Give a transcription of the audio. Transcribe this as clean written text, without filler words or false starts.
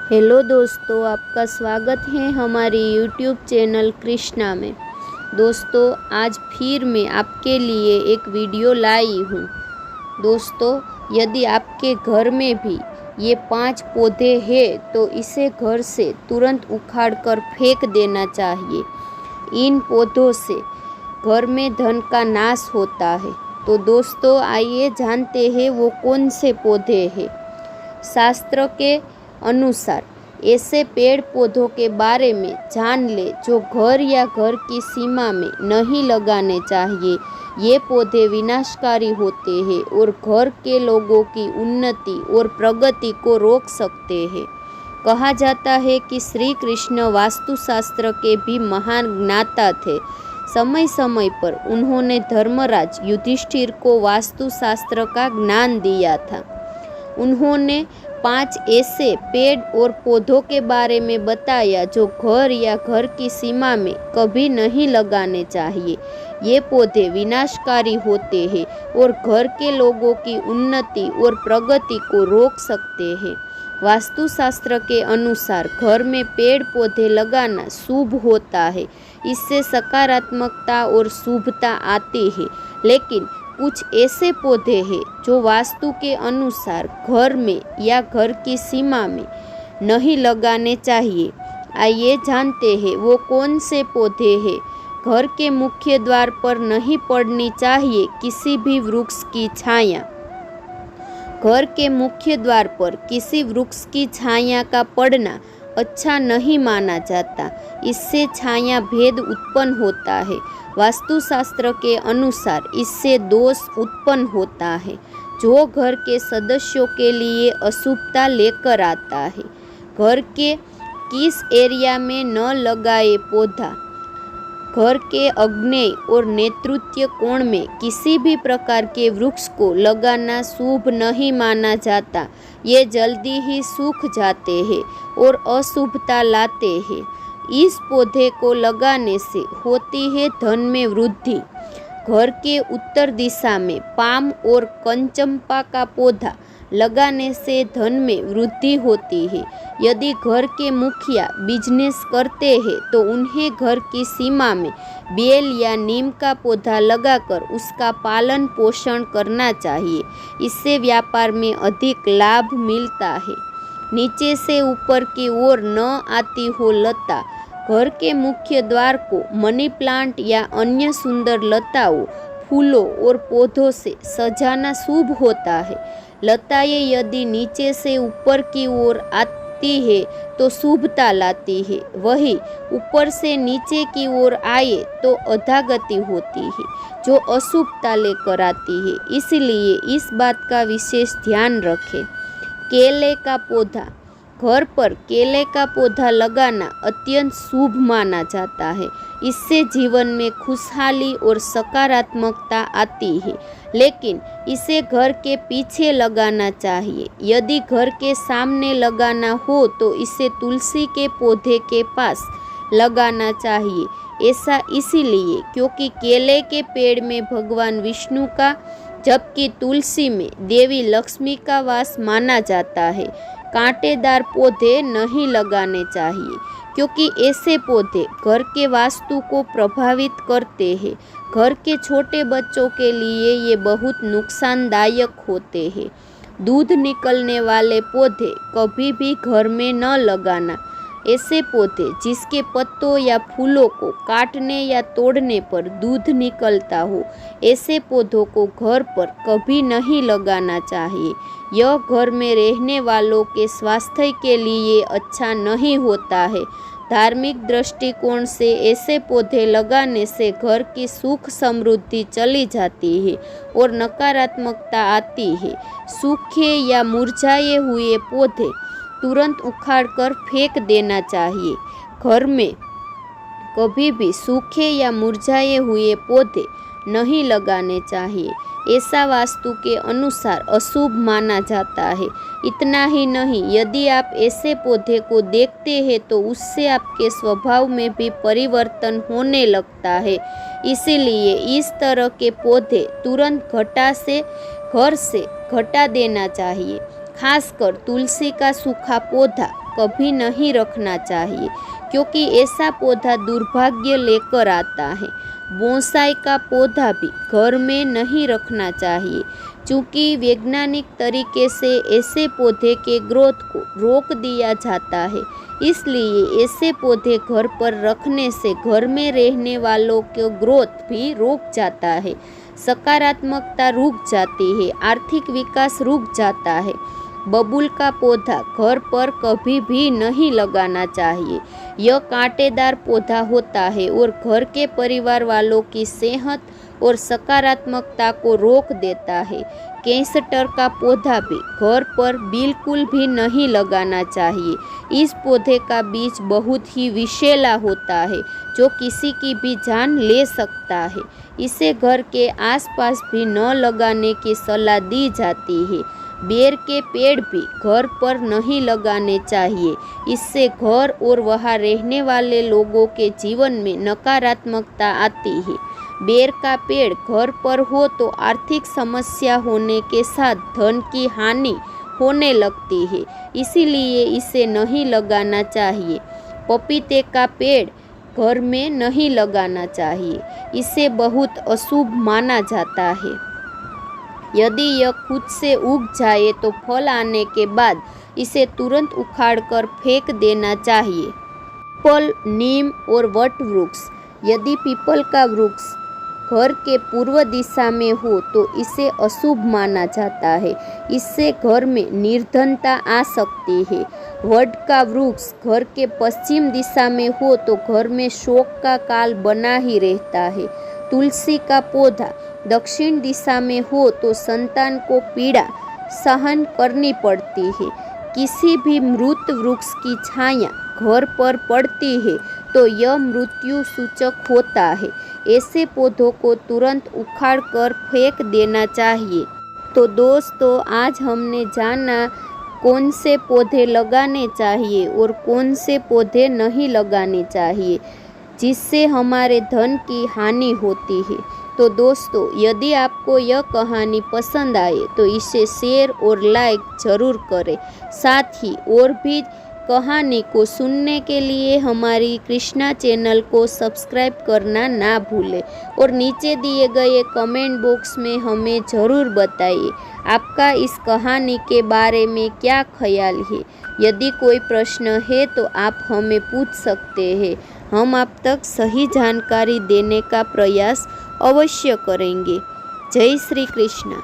Hello दोस्तों, आपका स्वागत है हमारी यूट्यूब चैनल कृष्णा में। दोस्तों, आज फिर मैं आपके लिए एक वीडियो लाई हूँ। दोस्तों, यदि आपके घर में भी ये 5 पौधे हैं तो इसे घर से तुरंत उखाड़ कर फेंक देना चाहिए। इन पौधों से घर में धन का नाश होता है। तो दोस्तों, आइए जानते हैं वो कौन से पौधे हैं। शास्त्र के अनुसार ऐसे पेड़ पौधों के बारे में जान ले जो घर या घर की सीमा में नहीं लगाने चाहिए। ये पौधे विनाशकारी होते हैं और घर के लोगों की उन्नति और प्रगति को रोक सकते हैं। कहा जाता है कि श्री कृष्ण वास्तुशास्त्र के भी महान ज्ञाता थे। समय समय पर उन्होंने धर्मराज युधिष्ठिर को वास्तुशास्त्र का ज्ञान दिया था। उन्होंने 5 ऐसे पेड़ और पौधों के बारे में बताया जो घर या घर की सीमा में कभी नहीं लगाने चाहिए। ये पौधे विनाशकारी होते हैं और घर के लोगों की उन्नति और प्रगति को रोक सकते हैं। वास्तुशास्त्र के अनुसार घर में पेड़ पौधे लगाना शुभ होता है। इससे सकारात्मकता और शुभता आती है। लेकिन कुछ ऐसे पौधे हैं जो वास्तु के अनुसार घर में या घर की सीमा में नहीं लगाने चाहिए। आइए जानते हैं वो कौन से पौधे हैं। घर के मुख्य द्वार पर नहीं पड़नी चाहिए किसी भी वृक्ष की छाया। घर के मुख्य द्वार पर किसी वृक्ष की छाया का पड़ना अच्छा नहीं माना जाता। इससे छाया भेद उत्पन्न होता है। वास्तुशास्त्र के अनुसार इससे दोष उत्पन्न होता है जो घर के सदस्यों के लिए अशुभता लेकर आता है। घर के किस एरिया में न लगाए पौधा। घर के आग्नेय और नैऋत्य कोण में किसी भी प्रकार के वृक्ष को लगाना शुभ नहीं माना जाता। ये जल्दी ही सूख जाते हैं और अशुभता लाते हैं। इस पौधे को लगाने से होती है धन में वृद्धि। घर के उत्तर दिशा में पाम और कंचंपा का पौधा लगाने से धन में वृद्धि होती है। यदि घर के मुखिया बिजनेस करते हैं तो उन्हें घर की सीमा में बेल या नीम का पौधा लगाकर उसका पालन पोषण करना चाहिए। इससे व्यापार में अधिक लाभ मिलता है। नीचे से ऊपर की ओर न आती हो लता। घर के मुख्य द्वार को मनी प्लांट या अन्य सुंदर लताओं, फूलों और पौधों से सजाना शुभ होता है। लताएं यदि नीचे से ऊपर की ओर आती है तो शुभता लाती है। वही ऊपर से नीचे की ओर आए तो अधोगति होती है जो अशुभता लेकर आती है। इसलिए इस बात का विशेष ध्यान रखें। केले का पौधा। घर पर केले का पौधा लगाना अत्यंत शुभ माना जाता है। इससे जीवन में खुशहाली और सकारात्मकता आती है। लेकिन इसे घर के पीछे लगाना चाहिए। यदि घर के सामने लगाना हो तो इसे तुलसी के पौधे के पास लगाना चाहिए। ऐसा इसीलिए क्योंकि केले के पेड़ में भगवान विष्णु का, जबकि तुलसी में देवी लक्ष्मी का वास माना जाता है। कांटेदार पौधे नहीं लगाने चाहिए क्योंकि ऐसे पौधे घर के वास्तु को प्रभावित करते हैं। घर के छोटे बच्चों के लिए ये बहुत नुकसानदायक होते हैं। दूध निकलने वाले पौधे कभी भी घर में न लगाना। ऐसे पौधे जिसके पत्तों या फूलों को काटने या तोड़ने पर दूध निकलता हो, ऐसे पौधों को घर पर कभी नहीं लगाना चाहिए। यह घर में रहने वालों के स्वास्थ्य के लिए अच्छा नहीं होता है। धार्मिक दृष्टिकोण से ऐसे पौधे लगाने से घर की सुख समृद्धि चली जाती है और नकारात्मकता आती है। सूखे या मुरझाए हुए पौधे तुरंत उखाड़कर फेंक देना चाहिए। घर में कभी भी सूखे या मुरझाए हुए पौधे नहीं लगाने चाहिए। ऐसा वास्तु के अनुसार अशुभ माना जाता है। इतना ही नहीं, यदि आप ऐसे पौधे को देखते हैं तो उससे आपके स्वभाव में भी परिवर्तन होने लगता है। इसीलिए इस तरह के पौधे तुरंत घर से घटा देना चाहिए। खासकर तुलसी का सूखा पौधा कभी नहीं रखना चाहिए, क्योंकि ऐसा पौधा दुर्भाग्य लेकर आता है। बोनसाई का पौधा भी घर में नहीं रखना चाहिए, क्योंकि वैज्ञानिक तरीके से ऐसे पौधे के ग्रोथ को रोक दिया जाता है। इसलिए ऐसे पौधे घर पर रखने से घर में रहने वालों के ग्रोथ भी रुक जाता है, सकारात्मकता रुक जाती है, आर्थिक विकास रुक जाता है। बबूल का पौधा घर पर कभी भी नहीं लगाना चाहिए। यह कांटेदार पौधा होता है और घर के परिवार वालों की सेहत और सकारात्मकता को रोक देता है। कैस्टर का पौधा भी घर पर बिल्कुल भी नहीं लगाना चाहिए। इस पौधे का बीज बहुत ही विषैला होता है, जो किसी की भी जान ले सकता है। इसे घर के आसपास भी न लगाने की सलाह दी जाती है। बेर के पेड़ भी घर पर नहीं लगाने चाहिए। इससे घर और वहाँ रहने वाले लोगों के जीवन में नकारात्मकता आती है। बेर का पेड़ घर पर हो तो आर्थिक समस्या होने के साथ धन की हानि होने लगती है, इसीलिए इसे नहीं लगाना चाहिए। पपीते का पेड़ घर में नहीं लगाना चाहिए, इसे बहुत अशुभ माना जाता है। यदि यह खुद से उग जाए तो फल आने के बाद इसे तुरंत उखाड़कर फेंक देना चाहिए। पीपल, नीम और वट वृक्ष। यदि पीपल का वृक्ष घर के पूर्व दिशा में हो तो इसे अशुभ माना जाता है, इससे घर में निर्धनता आ सकती है। वड का वृक्ष घर के पश्चिम दिशा में हो तो घर में शोक का काल बना ही रहता है। तुलसी का पौधा दक्षिण दिशा में हो तो संतान को पीड़ा सहन करनी पड़ती है। किसी भी मृत वृक्ष की छाया घर पर पड़ती है तो यह मृत्यु सूचक होता है। ऐसे पौधों को तुरंत उखाड़ कर फेंक देना चाहिए। तो दोस्तों, आज हमने जाना कौन से पौधे लगाने चाहिए और कौन से पौधे नहीं लगाने चाहिए, जिससे हमारे धन की हानि होती है। तो दोस्तों, यदि आपको यह कहानी पसंद आए तो इसे शेयर और लाइक ज़रूर करें। साथ ही और भी कहानी को सुनने के लिए हमारी कृष्णा चैनल को सब्सक्राइब करना ना भूलें और नीचे दिए गए कमेंट बॉक्स में हमें ज़रूर बताइए आपका इस कहानी के बारे में क्या ख्याल है। यदि कोई प्रश्न है तो आप हमें पूछ सकते हैं, हम आप तक सही जानकारी देने का प्रयास अवश्य करेंगे। जय श्री कृष्ण।